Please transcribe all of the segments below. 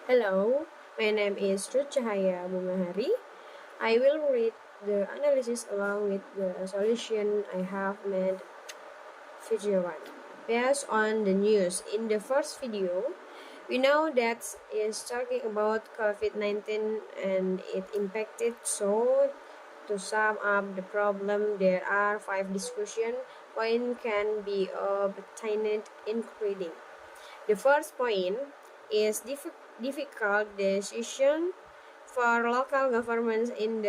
Hello, my name is Ruth Cahaya Bungahari. I will read the analysis along with the solution I have made video 1. Based on the news in the first video, we know that is talking about COVID-19 and it impacted. So to sum up the problem, there are 5 discussion points can be obtained including. The first point is difficult decision for local governments in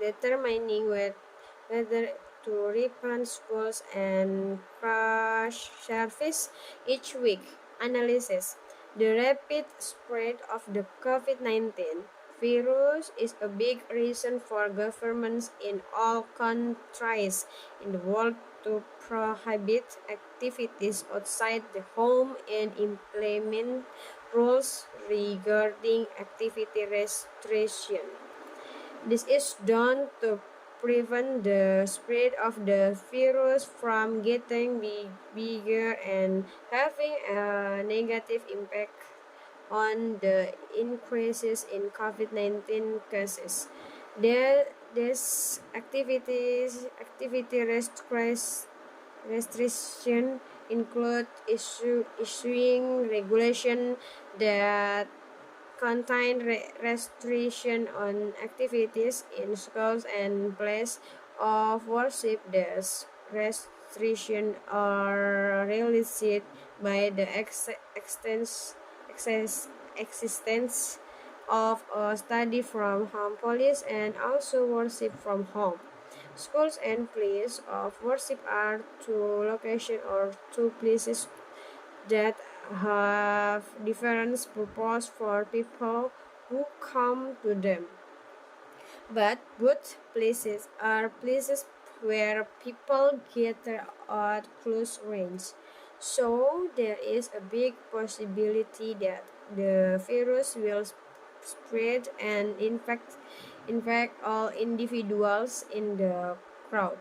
determining whether to reopen schools and crash service each week. Analysis. The rapid spread of the COVID-19 virus is a big reason for governments in all countries in the world to prohibit activities outside the home and implement rules regarding activity restriction. This is done to prevent the spread of the virus from getting bigger and having a negative impact on the increases in COVID-19 cases. This activity restriction include issuing regulation that contain restriction on activities in schools and place of worship. These restrictions are realized by the existence of a study from home police and also worship from home. Schools and places of worship are two locations or two places that have different purpose for people who come to them. But both places are places where people gather at close range. So there is a big possibility that the virus will spread and infect all individuals in the crowd.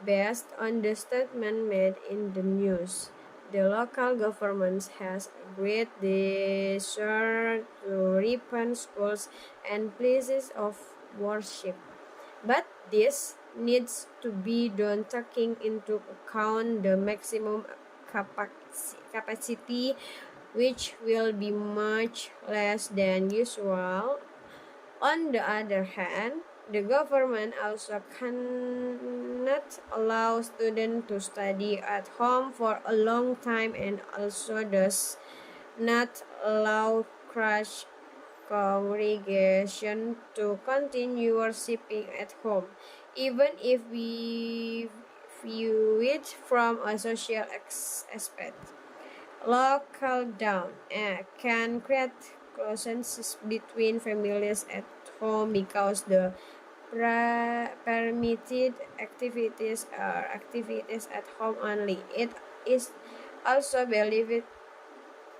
Based on the statement made in the news, the local government has agreed this year to reopen schools and places of worship. But this needs to be done taking into account the maximum capacity, which will be much less than usual. On the other hand, the government also cannot allow students to study at home for a long time and also does not allow crash congregation to continue worshiping at home, even if we view it from a social aspect. Lockdown can create closeness between families at home because the permitted activities are activities at home only. It is also believed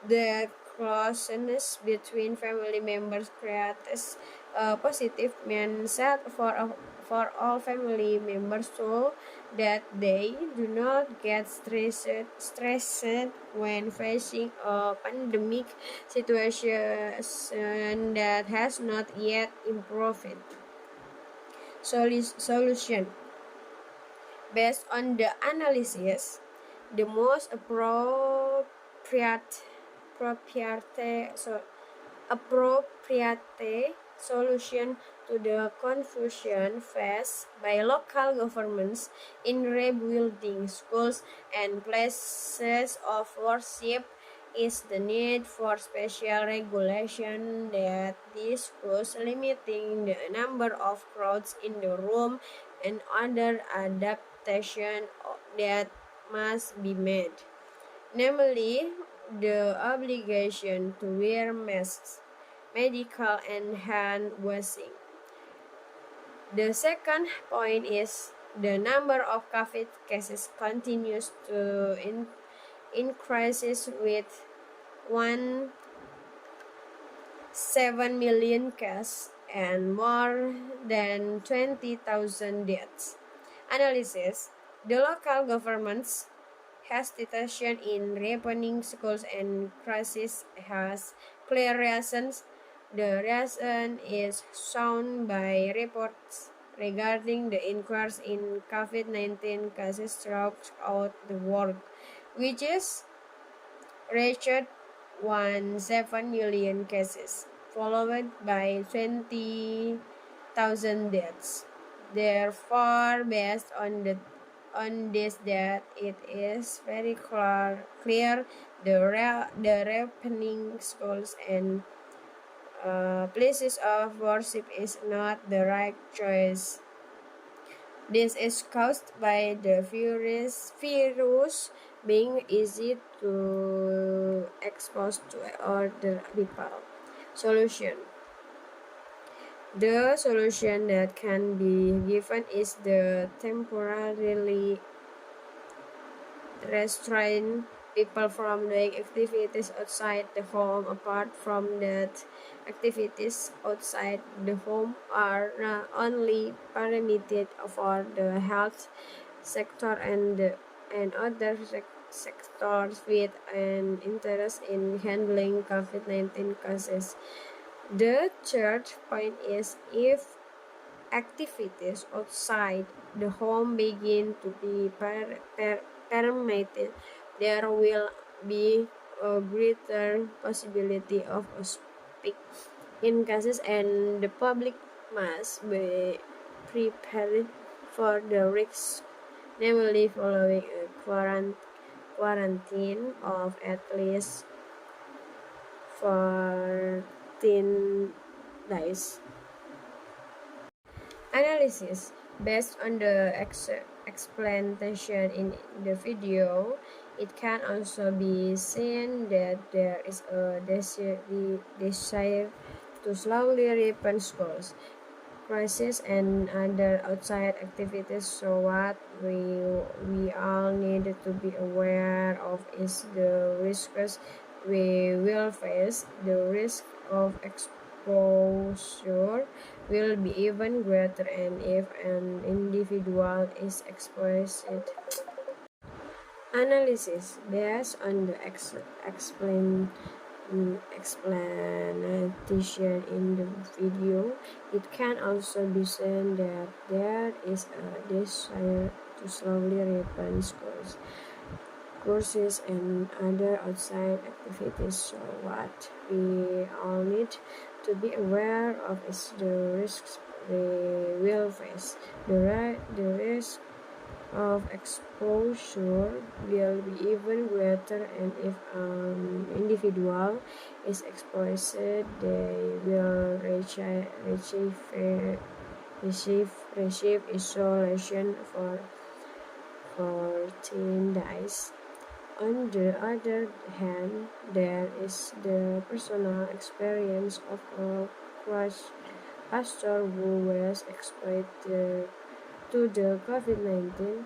that closeness between family members creates a positive mindset for all family members so that they do not get stressed when facing a pandemic situation that has not yet improved. Solution. Based on the analysis, the most appropriate solution to the confusion faced by local governments in rebuilding schools and places of worship is the need for special regulation that discuss limiting the number of crowds in the room and other adaptation that must be made, namely the obligation to wear masks, medical and hand washing. The second point is the number of COVID cases continues to increase with 1.7 million cases and more than 20,000 deaths. Analysis. The local governments hesitation in reopening schools and crisis has clear reasons. The reason is shown by reports regarding the increase in COVID-19 cases throughout the world, which is reached 1.7 million cases, followed by 20,000 deaths. Therefore, based on this data, it is very clear the reopening schools and places of worship is not the right choice. This is caused by the virus being easy to expose to other people. Solution. The solution that can be given is the temporarily restrain people from doing activities outside the home. Apart from that, activities outside the home are not only permitted for the health sector and other sectors with an interest in handling COVID-19 cases. The third point is if activities outside the home begin to be permitted, there will be a greater possibility of a spike in cases, and the public must be prepared for the risks, namely following a quarantine of at least 14 days. Analysis. Based on the explanation in the video, it can also be seen that there is a desire to slowly reopen schools, crises, and other outside activities. So what we all need to be aware of is the risks we will face. The risk of exposure will be even greater, and if an individual is exposed. Analysis. Based on the explanation in the video, it can also be seen that there is a desire to slowly reopen schools, courses, and other outside activities. So what we all need to be aware of is the risks we will face. The risk of exposure will be even greater, and if an individual is exposed, they will receive isolation for 14 days. On the other hand, there is the personal experience of a pastor who was exposed to the COVID-19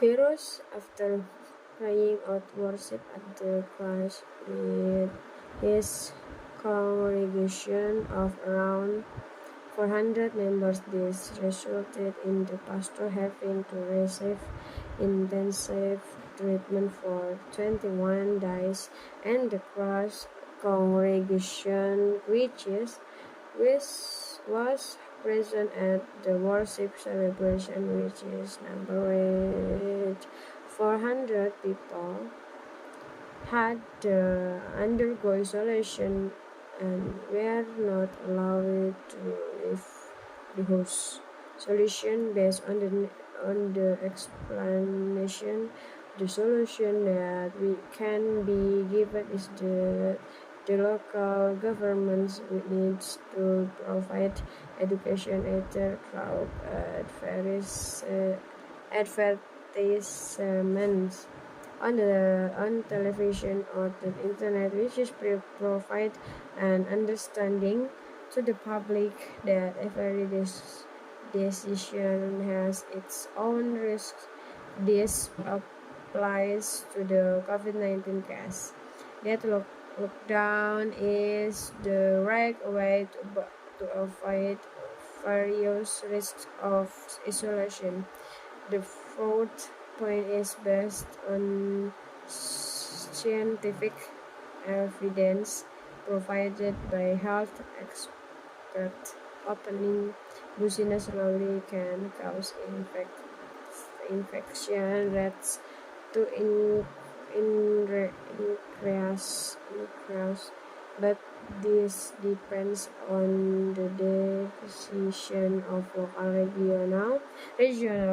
virus after carrying out worship at the church with his congregation of around 400 members. This resulted in the pastor having to receive intensive treatment for 21 days, and the cross congregation, which was present at the worship celebration, which is numbered 400 people, had to undergo isolation and were not allowed to leave the house. Solution. Based on the explanation, the solution that we can be given is the local governments needs to provide education either through advertisements on television or the internet, which is provide an understanding to the public that every decision has its own risks. This applies to the COVID-19 case. That lockdown is the right way to avoid various risks of isolation. The fourth point is based on scientific evidence provided by health experts. Opening business slowly can cause infection rates to increase, but this depends on the decision of local regional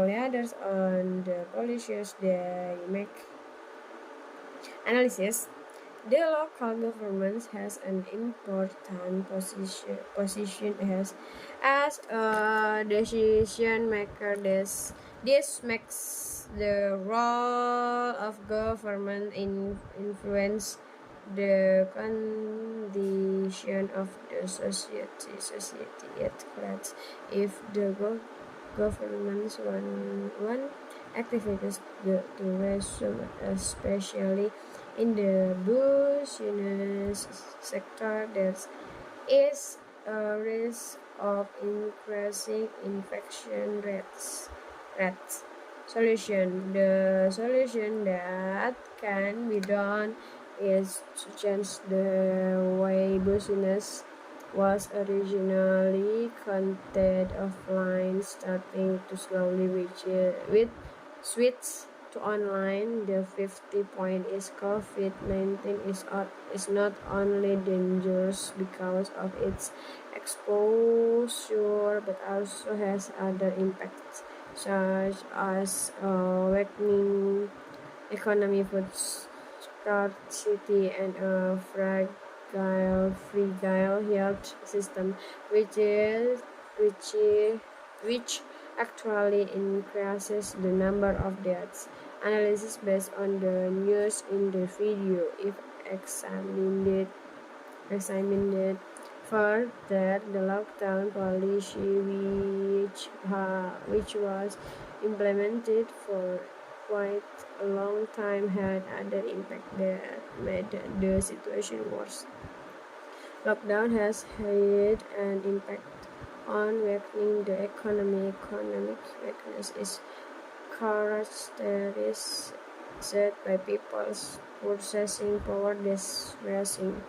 leaders on the policies they make. Analysis. The local government has an important position as a decision maker. This makes the role of government in influence the condition of the society at large. If the government's one activities to resume, especially in the business sector, there is a risk of increasing infection rates. Solution. The solution that can be done is to change the way business was originally conducted offline, starting to slowly switch to online. The 50 point is COVID-19 is not only dangerous because of its exposure, but also has other impacts such as weakening economy, food scarcity, and a fragile health system, which actually increases the number of deaths. Analysis based on the news in the video, if examined further, the lockdown policy which was implemented for quite a long time had other impact that made the situation worse. Lockdown has had an impact on weakening the economy. Economic weakness is characterized by people's purchasing power decreasing.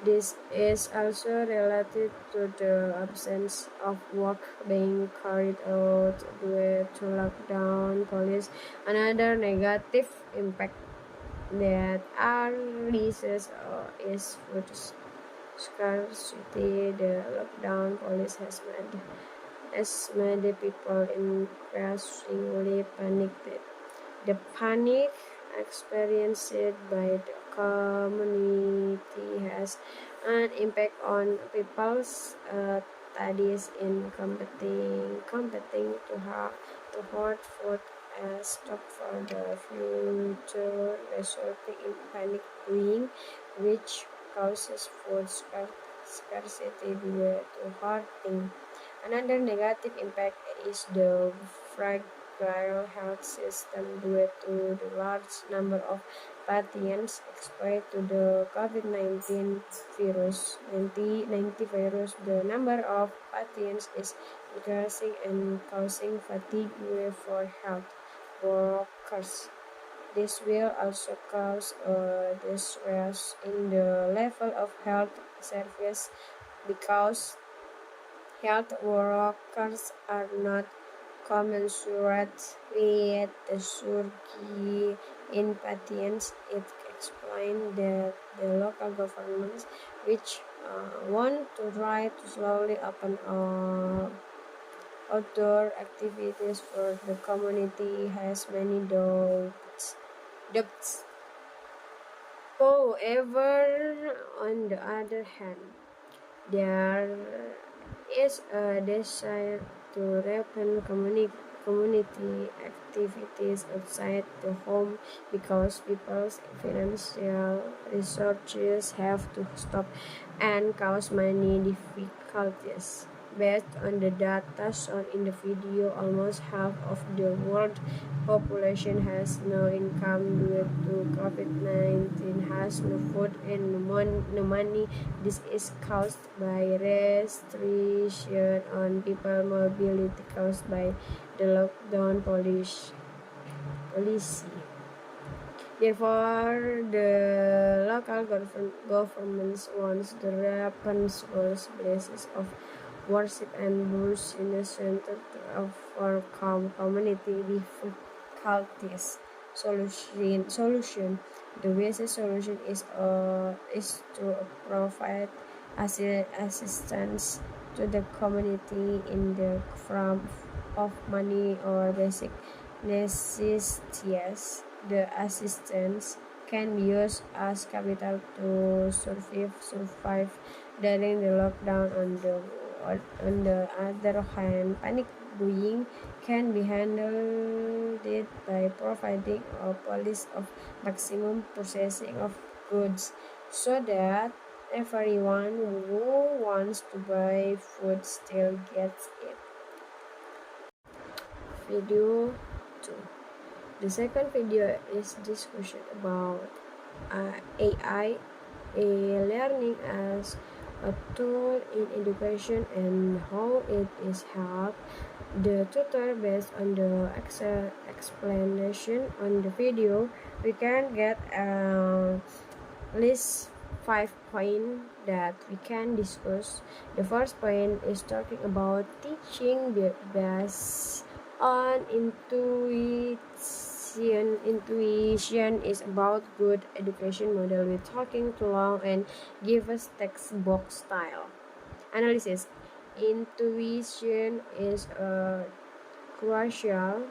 This is also related to the absence of work being carried out due to lockdown policy. Another negative impact that arises is food scarcity. The lockdown policy has made people increasingly panicked. The panic experienced by the community has an impact on people's studies in competing to hoard food as stock for the future, resulting in panic buying, which causes food scarcity due to hoarding. Another negative impact is the fragile health system due to the large number of patients exposed to the COVID-19 virus. The number of patients is increasing and causing fatigue for health workers. This will also cause a distress in the level of health service because health workers are not commensurate with the surge in patients. It explains that the local governments, which want to try to slowly open outdoor activities for the community, has many doubts. However, on the other hand, there is a desire to reopen community activities outside the home because people's financial resources have to stop and cause many difficulties. Based on the data shown in the video, almost half of the world population has no income due to COVID-19, has no food and no money. This is caused by restriction on people mobility caused by the lockdown policy. Therefore, the local governments wants to reopen schools, places of worship, and booths in the center to overcome community difficulties. Solution. The basic solution is to provide assistance to the community in the form of money or basic necessities. The assistance can be used as capital to survive during the lockdown. On the other hand, panic buying can be handled by providing a policy of maximum purchasing of goods so that everyone who wants to buy food still gets it. Video 2. The second video is discussion about AI, learning as a tool in education and how it is helped the tutor. Based on the explanation on the video, we can get at least 5 points that we can discuss. The first point is talking about teaching based on intuition. Intuition is about good education model with talking too long and give us textbook style. Analysis. Intuition is crucial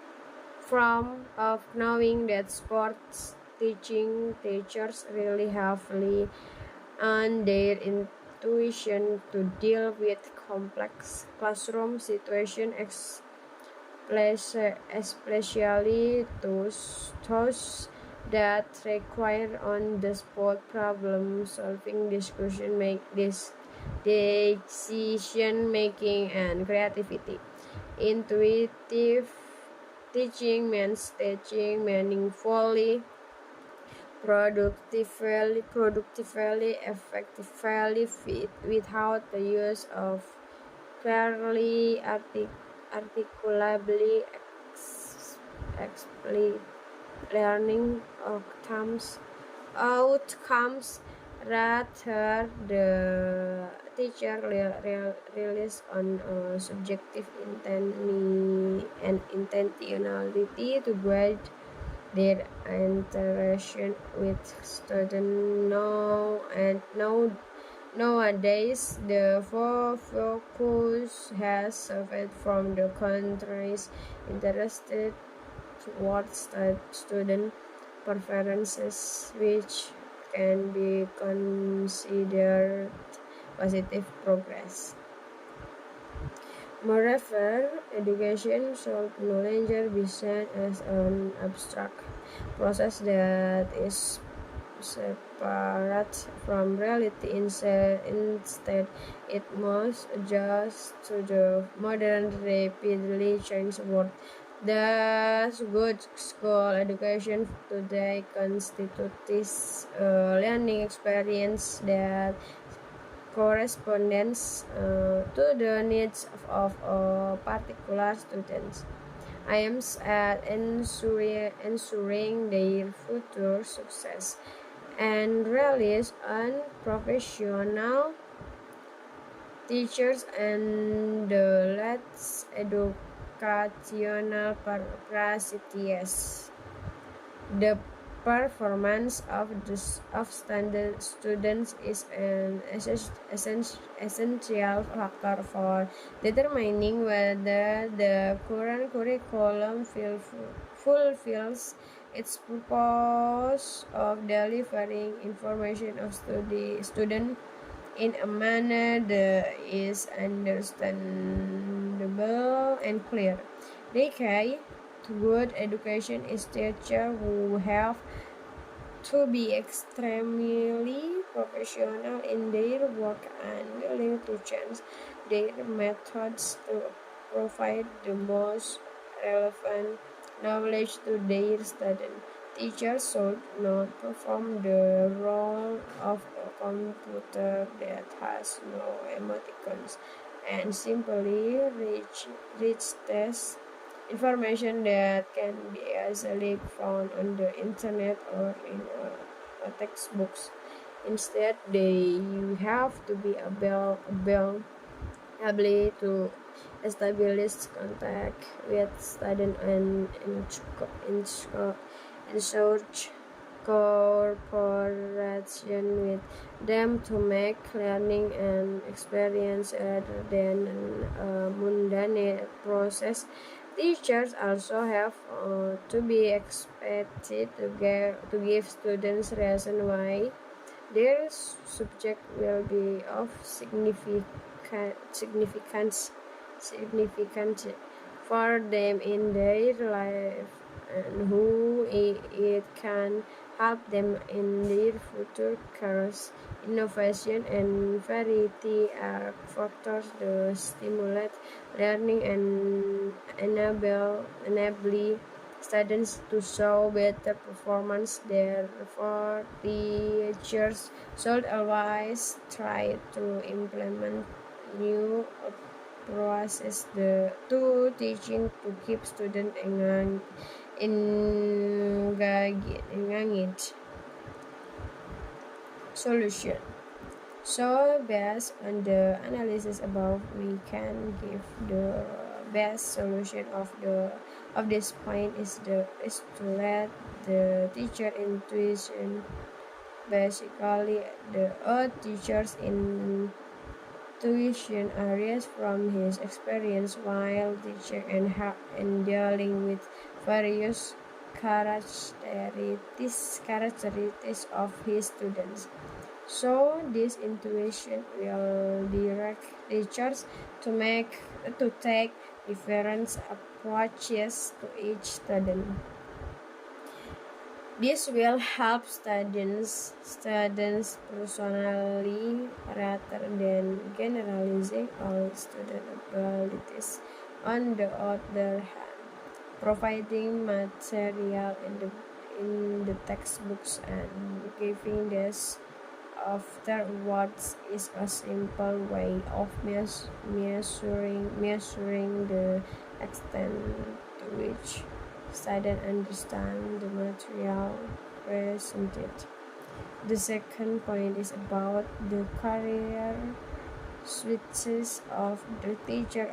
from of knowing that sports teachers really heavily on their intuition to deal with complex classroom situations, especially those that require on-the-spot problem-solving, decision-making, and creativity. Intuitive teaching means teaching meaningfully, productively, effectively, without the use of clearly articulably explicit learning outcomes. Rather, the teacher relies on subjective intentionality to guide their interaction with students. Nowadays, the focus has shifted from the country's interested towards student preferences, which can be considered positive progress. Moreover, education should no longer be seen as an abstract process that is separate from reality. Instead, it must adjust to the modern, rapidly changing world. Thus, good school education today constitutes a learning experience that corresponds to the needs of a particular student. Aims at ensuring their future success and relies on professional teachers and the latest educational practices. The performance of students is an essential factor for determining whether the current curriculum fulfills its purpose of delivering information of student in a manner that is understandable and clear. The key to good education is teachers who have to be extremely professional in their work and willing to change their methods to provide the most relevant knowledge to their students. Teachers should not perform the role of a computer that has no emoticons and simply reach tests information that can be easily found on the internet or in a textbooks. Instead, they have to be able to establish contact with students and encourage cooperation with them to make learning an experience rather than a mundane process. Teachers also have to be expected to give students reason why their subject will be of significance for them in their life, and who it can help them in their future careers. Innovation and variety are factors that stimulate learning and enable students to show better performance. Therefore, teachers should always try to implement new approaches to teaching to keep students engaged. Solution. So, based on the analysis above, we can give the best solution of this point is to let the teacher intuition. Basically, the teacher's intuition areas from his experience while teaching and dealing with various characteristics of his students. So this intuition will direct teachers to take different approaches to each student. This will help students personally rather than generalizing all student abilities. On the other hand, providing material in the textbooks and giving this afterwards is a simple way of measuring the extent to which students understand the material presented. The second point is about the career switches of the teacher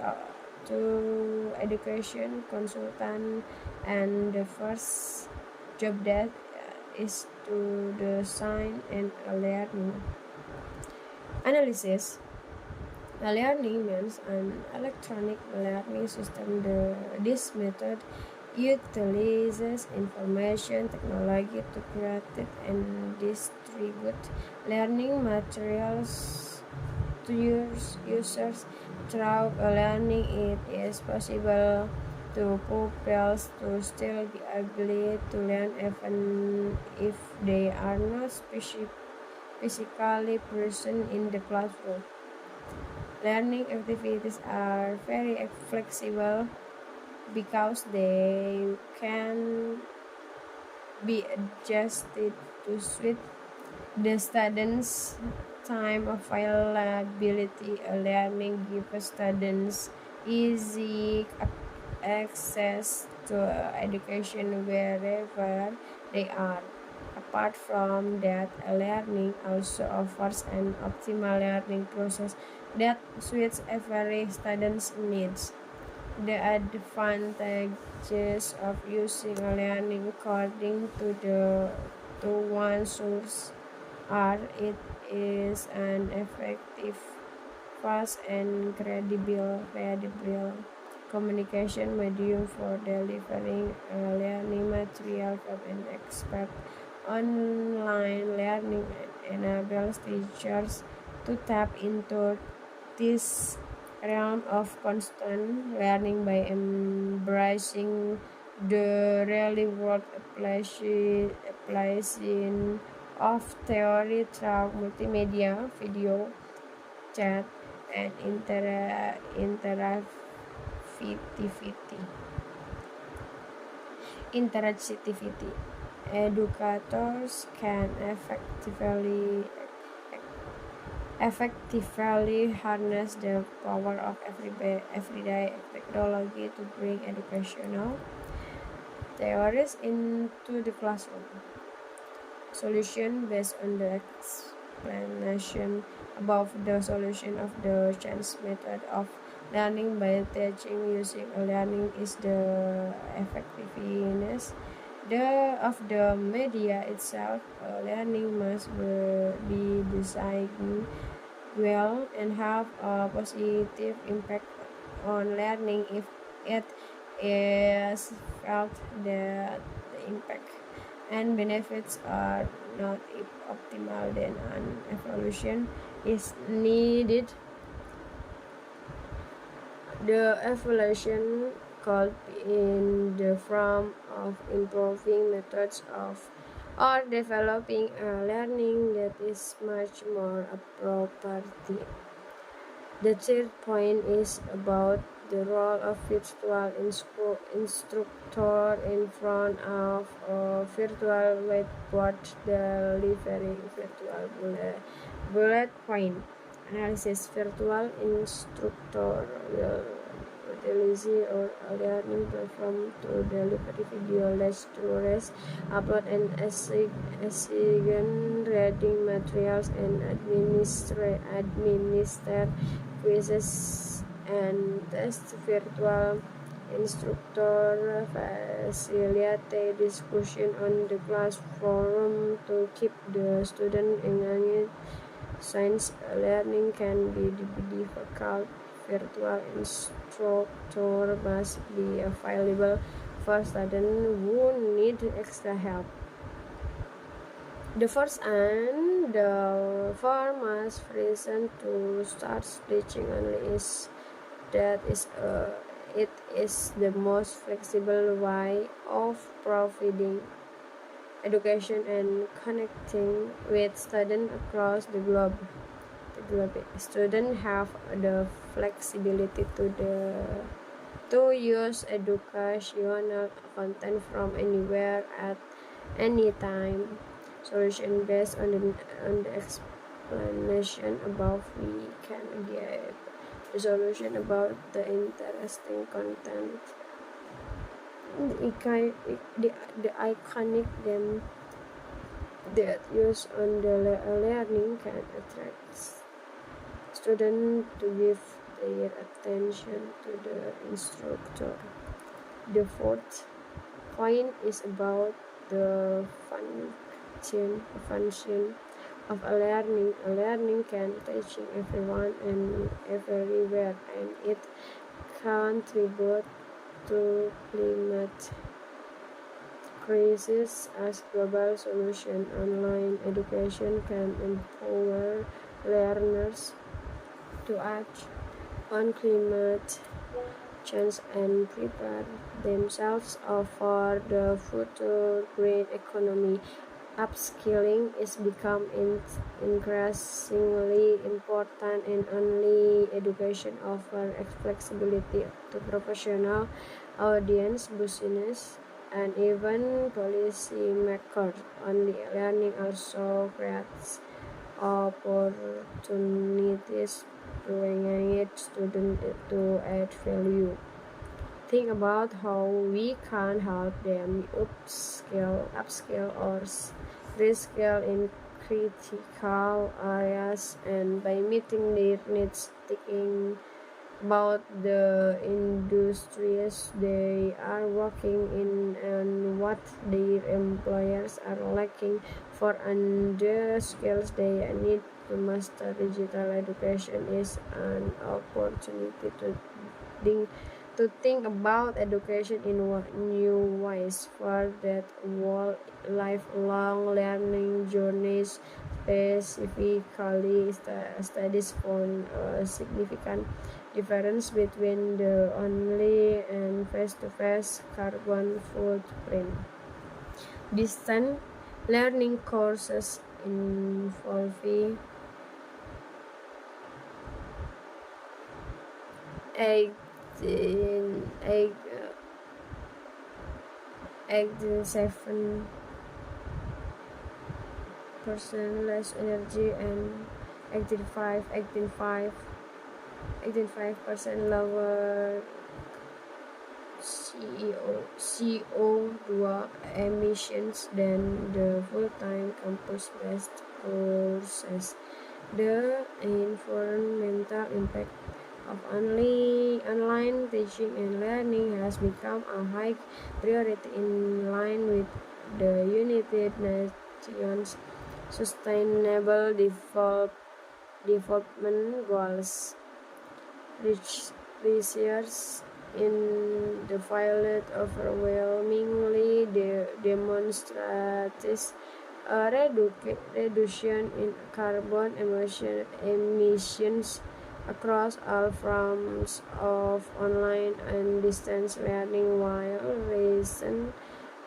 to education consultant, and the first job that is to design and learning analysis. A learning means an electronic learning system. This method utilizes information technology to create and distribute learning materials to users. Through learning, it is possible to pupils to still be able to learn even if they are not physically present in the classroom. Learning activities are very flexible because they can be adjusted to suit the students' time availability. Learning gives students easy access to education wherever they are. Apart from that, learning also offers an optimal learning process that suits every student's needs. The advantages of using learning according to one source are it is an effective, fast, and credible communication medium for delivering learning material from an expert. Online learning enables teachers to tap into this realm of constant learning by embracing the real world application of theory through multimedia, video, chat, and interactivity. Educators can effectively harness the power of everyday technology to bring educational theories into the classroom. Solution based on the explanation above, the solution of the chance method of learning by teaching using a learning is the effectiveness of the media itself. Learning must be designed well and have a positive impact on learning. If it is felt that the impact and benefits are not optimal, then an evaluation is needed. The evaluation could be in the form of improving methods of or developing a learning that is much more appropriate. The third point is about the role of virtual instructor in front of a virtual whiteboard, delivering virtual bullet point analysis. Virtual instructor will utilize or a learning platform to deliver video lectures, upload and assign reading materials, and administer quizzes and tests. Virtual instructor facilitate discussion on the class forum to keep the student engaged. Since learning can be difficult, virtual instructor must be available for students who need extra help. The first and the foremost reason to start teaching only is that it is the most flexible way of providing education and connecting with students across the globe. Students have the flexibility to use educational content from anywhere at any time. Solution based on the explanation above, we can give the solution about the interesting content. The iconic them that use on the learning can attract students to give their attention to the instructor. The fourth point is about the function of a learning. A learning can teaching everyone and everywhere, and it contributes to climate crisis as global solution. Online education can empower learners to act on climate change and prepare themselves for the future green economy. Upskilling is become increasingly important, and only education offers flexibility to professional audience, business, and even policymakers. Only learning also creates opportunities to engage students to add value. Think about how we can help them upskill or reskill in critical areas, and by meeting their needs, thinking about the industries they are working in and what their employers are looking for and the skills they need to master. Digital education is an opportunity to think about education in new ways. For that, lifelong learning journeys, specifically studies found a significant difference between the online and face-to-face carbon footprint. Distant learning courses involving eighteen 87% less energy and 18.5% lower CO2 emissions than the full-time campus-based courses. The environmental impact of online teaching and learning has become a high priority in line with the United Nations Sustainable Development Goals. Research in the field overwhelmingly demonstrates a reduction in carbon emissions across all forms of online and distance learning, while recent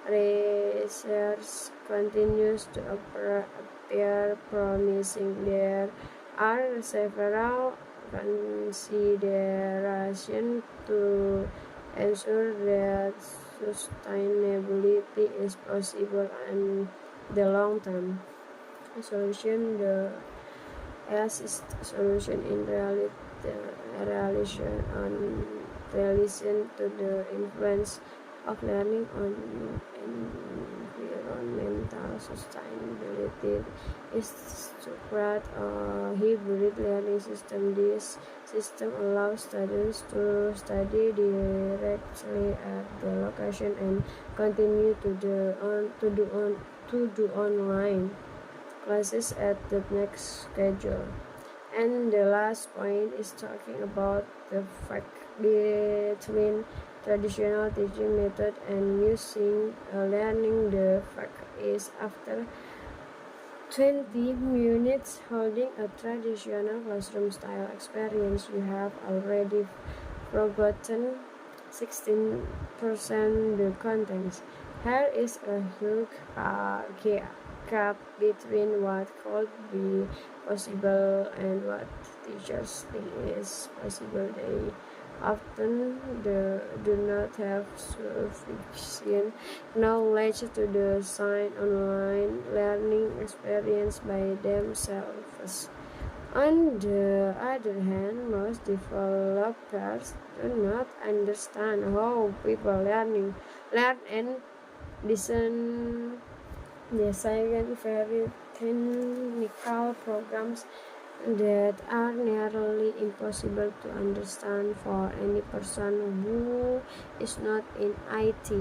research continues to appear promising. There are several considerations to ensure that sustainability is possible in the long term. Solution the assist solution in relation to the influence of learning on environmental sustainability is to create a hybrid learning system. This system allows students to study directly at the location and continue to do online classes at the next schedule. And the last point is talking about the fact between traditional teaching method and using learning. The fact is, after 20 minutes holding a traditional classroom style experience, you have already forgotten 16% the contents. Here is a huge gap between what could be possible and what teachers think is possible. They often do not have sufficient knowledge to design online learning experience by themselves. On the other hand, most developers do not understand how people learn and design very technical programs that are nearly impossible to understand for any person who is not in IT.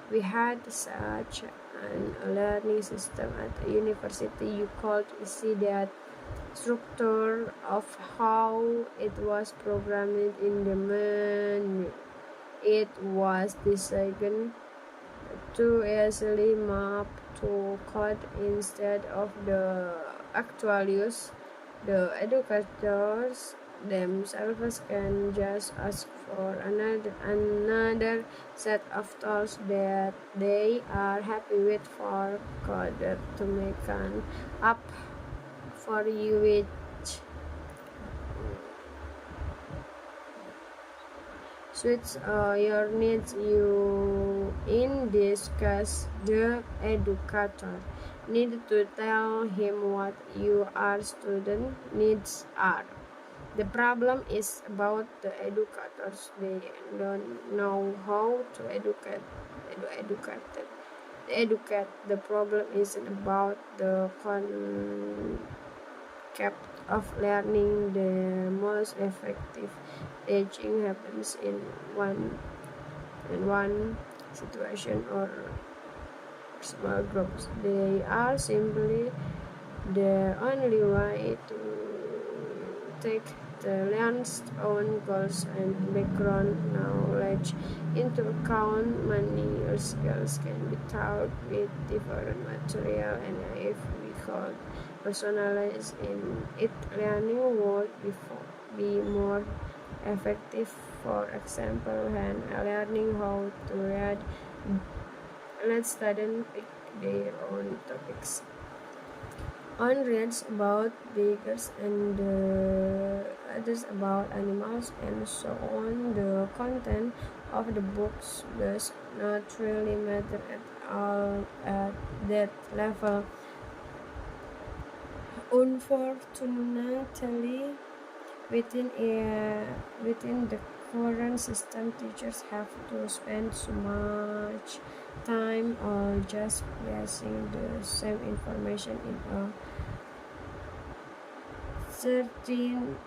We had such a learning system at a university. You could see that structure of how it was programmed in the menu. It was designed to easily map to code instead of the actual use. The educators themselves can just ask for another set of tools that they are happy with for coder to make an app for you which suits your needs. You, in this case, the educator, need to tell him what your student needs are. The problem is about the educators. They don't know how to educate. The problem isn't about the concept of learning. The most effective teaching happens in one situation or small groups. They are simply the only way to take the learner's own goals and background knowledge into account. Many skills can be taught with different material, and if we could personalize it, learning would be more effective. For example, when learning how to read, let students pick their own topics on reads about beggars and others about animals and so on. The content of the books does not really matter at all at that level. Unfortunately, within the current system, teachers have to spend so much time on just placing the same information in a certain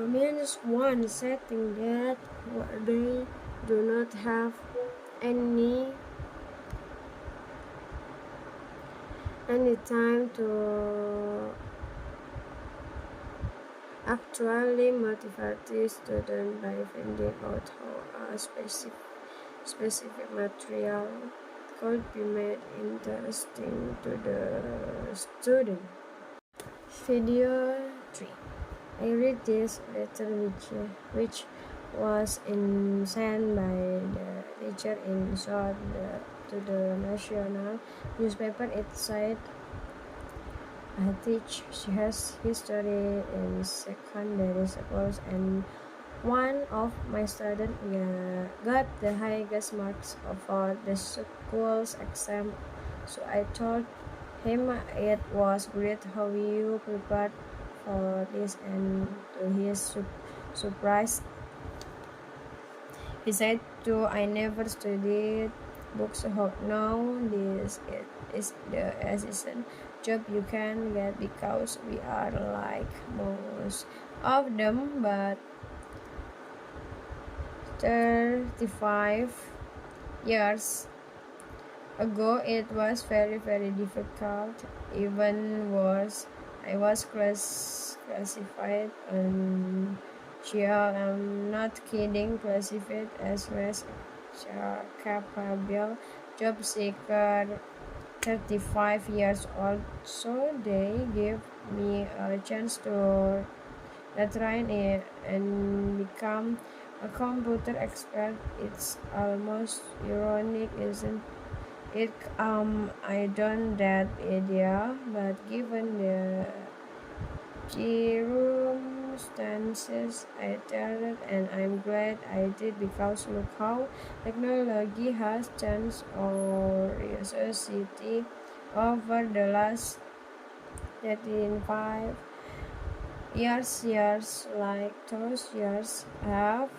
means one setting that they do not have any any time to actually motivate the student by finding out how a specific material could be made interesting to the student. Video 3. I read this letter which was sent by the teacher in short to the national newspaper. It said, I teach history in secondary schools, and one of my students got the highest marks for the school's exam. So I told him it was great how you prepared for this, and to his surprise, he said too, I never studied books. How now this is the assistant job you can get because we are like most of them, but 35 years ago it was very difficult. Even worse, I was classified and I'm not kidding, classified as less capable job seeker 35 years old. So they gave me a chance to train it and become a computer expert. It's almost ironic, isn't it? I don't that idea, but given the circumstances, I did it, and I'm glad I did because look how technology has changed our society over the last 35 years. Years like those years have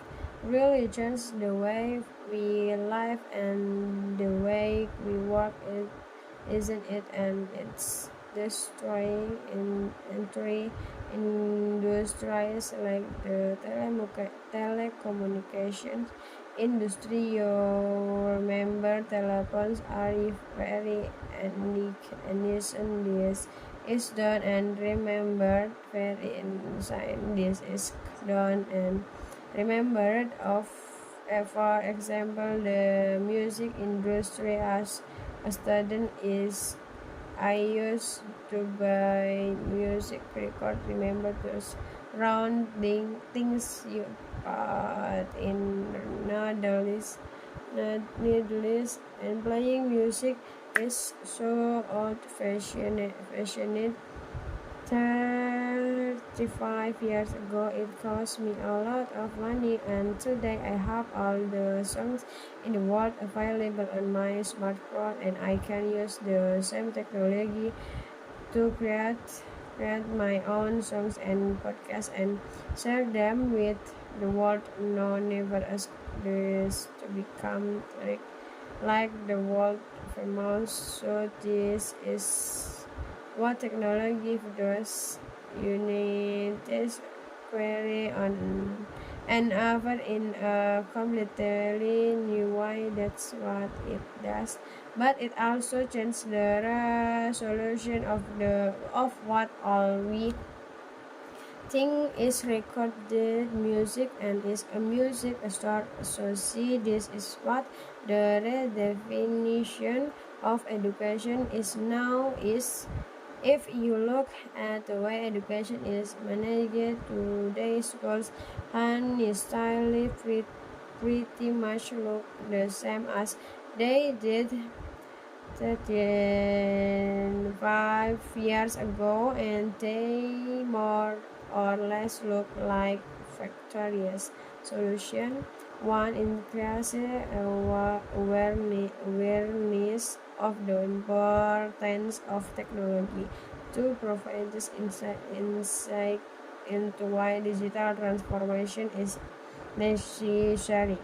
really changed the way we live and the way we work, isn't it? And it's destroying entry industries like the telecommunications industry. You remember telephones are very innocent. This is done and remembered very inside. This is done and remembered of for example the music industry. As a student is I used to buy music record, remember those rounding things you put in needles, and playing music is so old fashioned. 35 years ago it cost me a lot of money, and today I have all the songs in the world available on my smartphone, and I can use the same technology to create my own songs and podcasts and share them with the world. No, never ask this to become like the world famous. So this is what technology does. You need this query on and over in a completely new way. That's what it does. But it also changes the resolution of what all we think is recorded music and is a music store. So see, this is what the redefinition of education is now is. If you look at the way education is managed today, schools and style pretty much look the same as they did 35 years ago, and they more or less look like factories solution. One increases awareness of the importance of technology. Two provides insight into why digital transformation is necessary.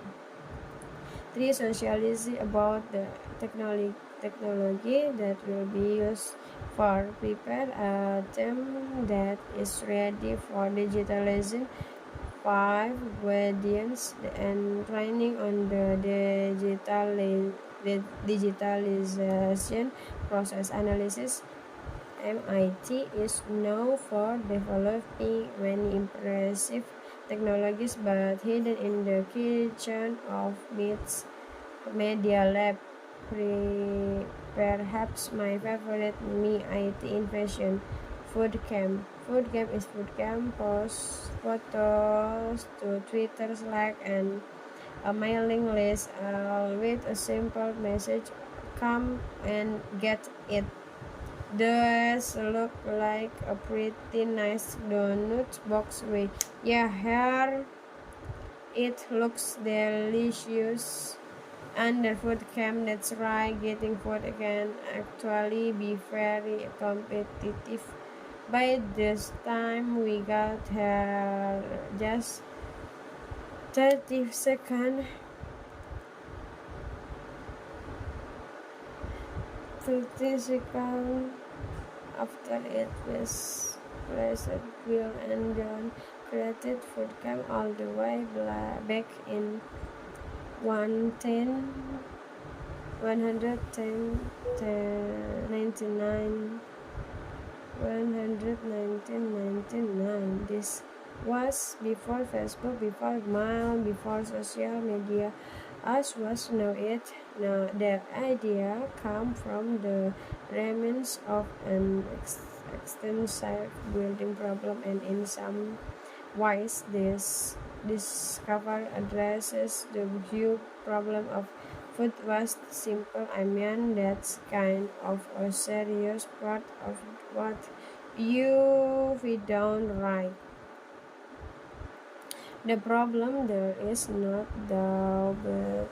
Three, socialize about the technology that will be used for prepare a team that is ready for digitalization. 5, guidance and training on the digitalization process analysis. MIT is known for developing many impressive technologies, but hidden in the kitchen of its Media Lab. Perhaps my favorite MIT invention, Food Cam. Food Cam is Food Cam posts photos to Twitter, Slack, and a mailing list with a simple message: "Come and get it." Does look like a pretty nice donut box way. Yeah, here it looks delicious. Under food camp, that's right, getting food can actually be very competitive. By this time we got here just 30 seconds 15 seconds after it was placed, Bill and John created food camp all the way back in 110 110 99 11999. This was before Facebook, before mail, before social media as was know it. Now the idea come from the remains of an extensive building problem, and in some ways this discover addresses the huge problem of food waste. Simple, I mean that's kind of a serious part of what we don't right. The problem there is not though, but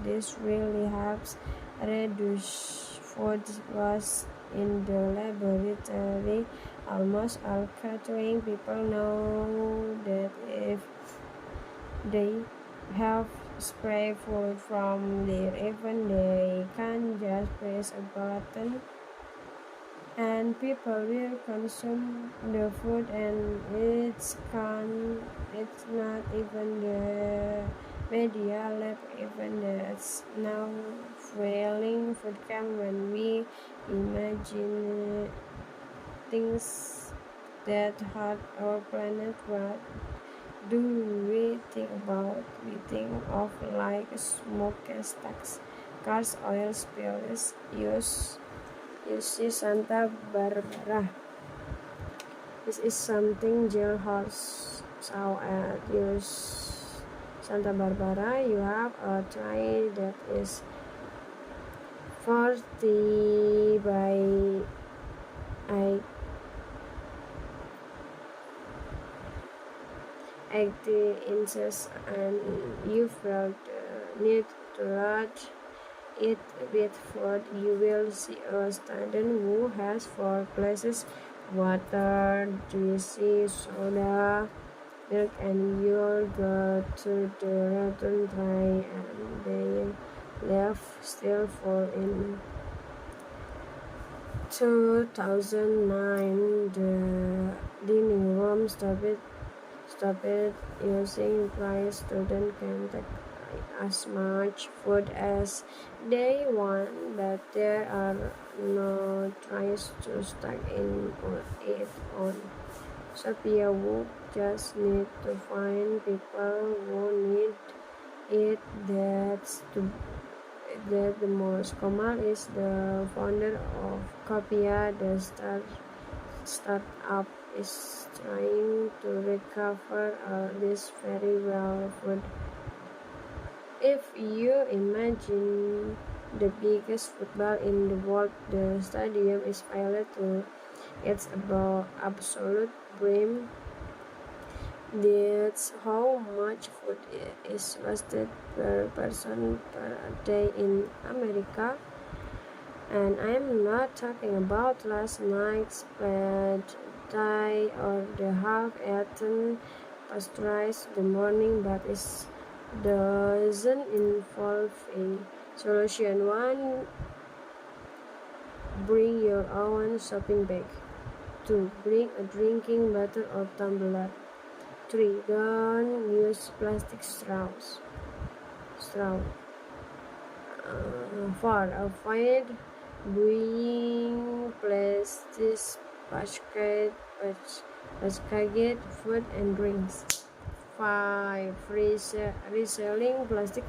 this really helps reduce food waste in the laboratory. Almost all catering people know that if they have spray food from their oven, they can just press a button and people will consume the food, and it's not even the Media Lab even that's now failing food camp. When we imagine things that hurt our planet, what do we think about? We think of like smokestacks, cars, oil spills, UC Santa Barbara. This is something jailhouse saw at UC Santa Barbara. You have a train that is 40 by 80 inches, and you felt the need to load it with food. You will see a student who has 4 glasses: water, juicy soda, milk, and you'll go to the return tray and they left still for in 2009. The dining room stopped using rice. Students can take as much food as they want, but there are no trays to stack it on. Sophia would just need to find people who need it. That the most common is the founder of Copia. The startup is trying to recover this very well food. If you imagine the biggest football in the world, the stadium is filled to its about absolute brim That's how much food is wasted per person per day in America. And I'm not talking about last night's pad thai or the half-eaten pasteurized the morning, but it doesn't involve a solution. One, bring your own shopping bag. Two, bring a drinking bottle or tumbler. Three, don't use plastic straws. Straw. 4. Avoid buying plastic basket, food and drinks. 5. Reselling plastic.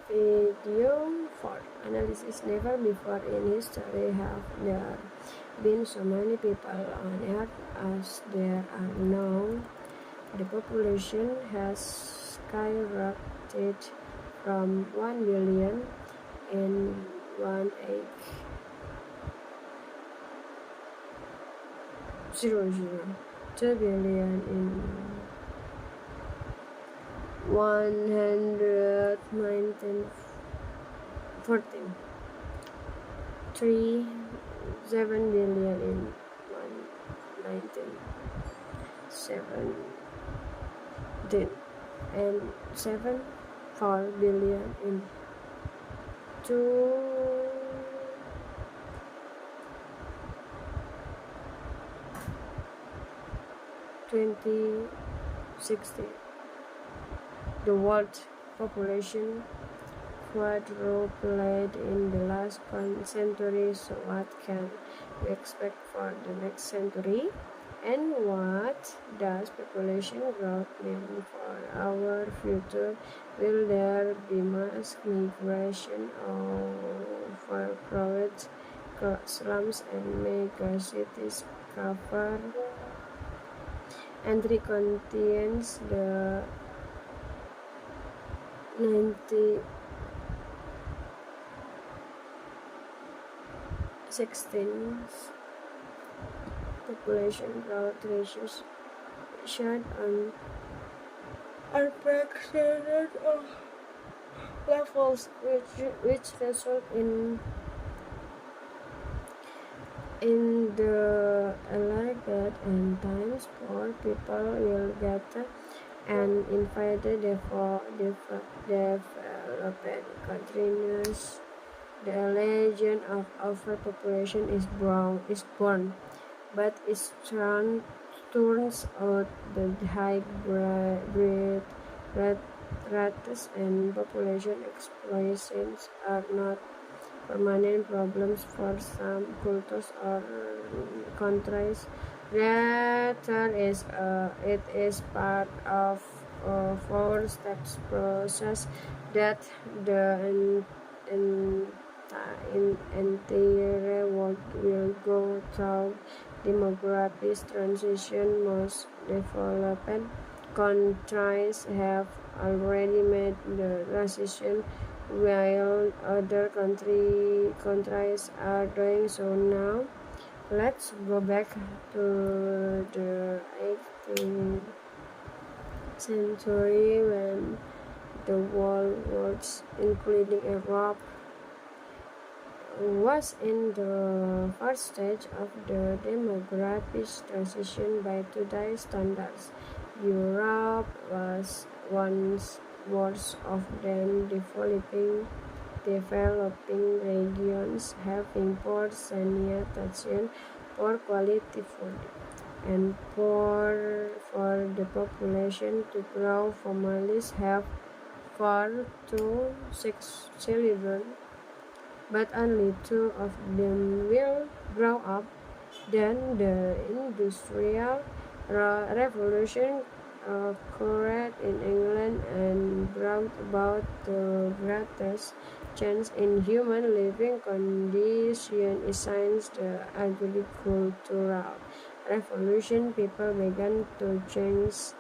Video 4. Analysis. Never before in history have there been so many people on Earth as there are now. The population has skyrocketed from 1 billion in 1800 2 billion in 11914 3 7 billion in 1917 and 7 4 billion in 2060. The world population quadrupled in the last century, so what can we expect for the next century? And what does population growth mean for our future? Will there be mass migration or crowded slums and mega cities cover entry contains the 2016 population growth ratios showed on unprecedented levels, which result in the elected and times poor people will get and invited developed countries. The legend of overpopulation is born, but it turns out the high birth rates and population explosions are not permanent problems for some cultures or countries. Rather, it is part of a four-step process that the entire world will go through. Demographic transition. Most developed countries have already made the transition, while other countries are doing so now. Let's go back to the 18th century when the whole world, including Europe, was in the first stage of the demographic transition by today's standards. Europe was once worse off than developing regions, having poor sanitation, poor quality food, and for the population to grow. Families have 4 to 6 children, but only 2 of them will grow up. Then the Industrial Revolution occurred in England and brought about the greatest change in human living conditions since the agricultural revolution. People began to change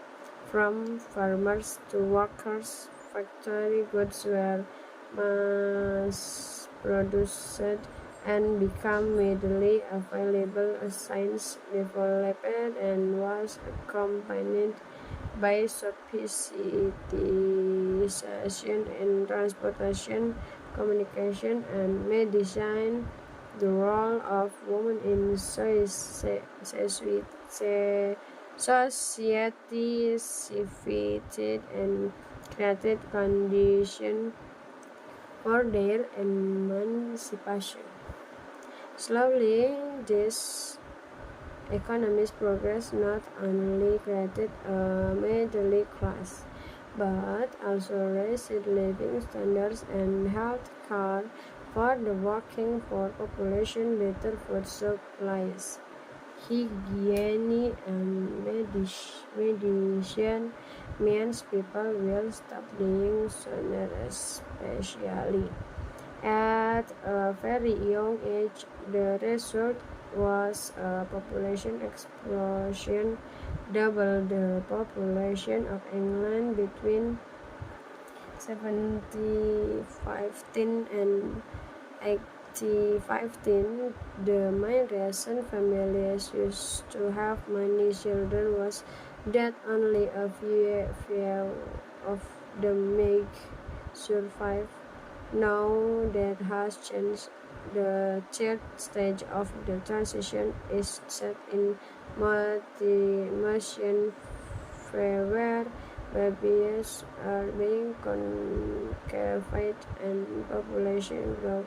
from farmers to workers. Factory goods were mass produced and became widely available as science developed and was accompanied by sophistication in transportation, communication, and medicine. The role of women in society shifted and created conditions for their emancipation. Slowly, this economic progress not only created a middle class, but also raised living standards and health care for the working poor population, better food supplies, hygiene, and medicine means people will stop dying sooner, especially at a very young age. The result was a population explosion, double the population of England between 1715 and 1815. The main reason families used to have many children was that only a few of them may survive. Now that has changed. The third stage of the transition is set in motion where babies are being conceived and population growth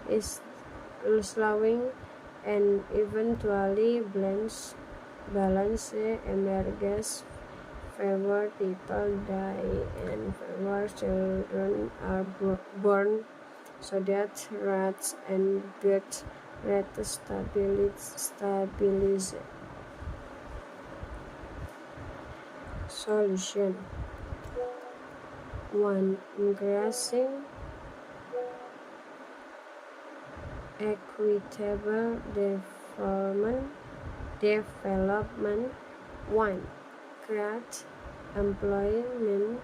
is slowing and eventually balance emerges. Fewer people die and fewer children are born, so that rates and birth rate stabilize. Solution 1. Increasing equitable development 1. Create employment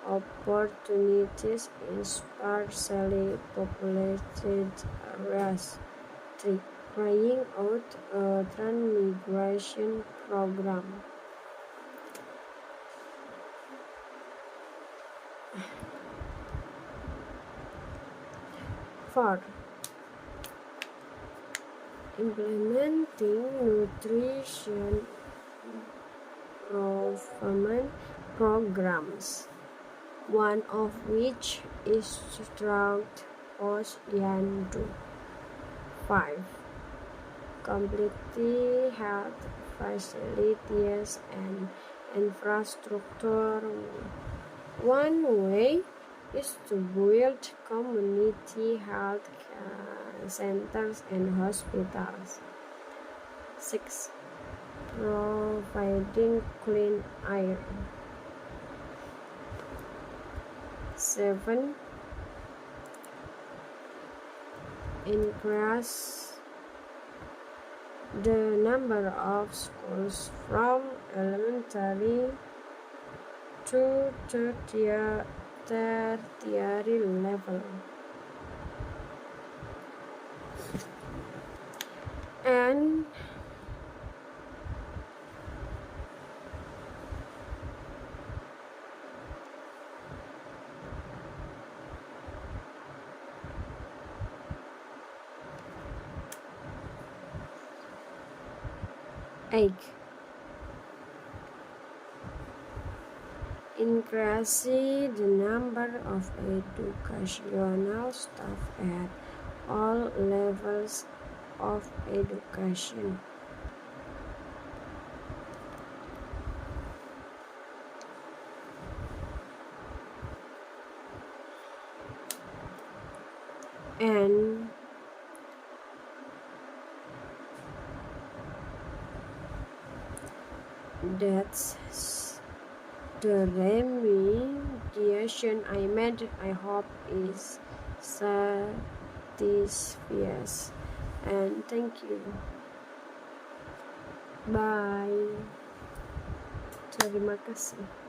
opportunities in sparsely populated areas. 3. Carrying out a transmigration program. 4. Implementing nutrition improvement programs, one of which is Strout Posyandu. 5. Completely health facilities and infrastructure. One way is to build community health centers and hospitals. 6. Providing clean air. 7. Increase the number of schools from elementary to tertiary level. And 8. Increase the number of educational staff at all levels of education. And that's the remediation I made. I hope is satisfies. And thank you. Bye. Terima kasih.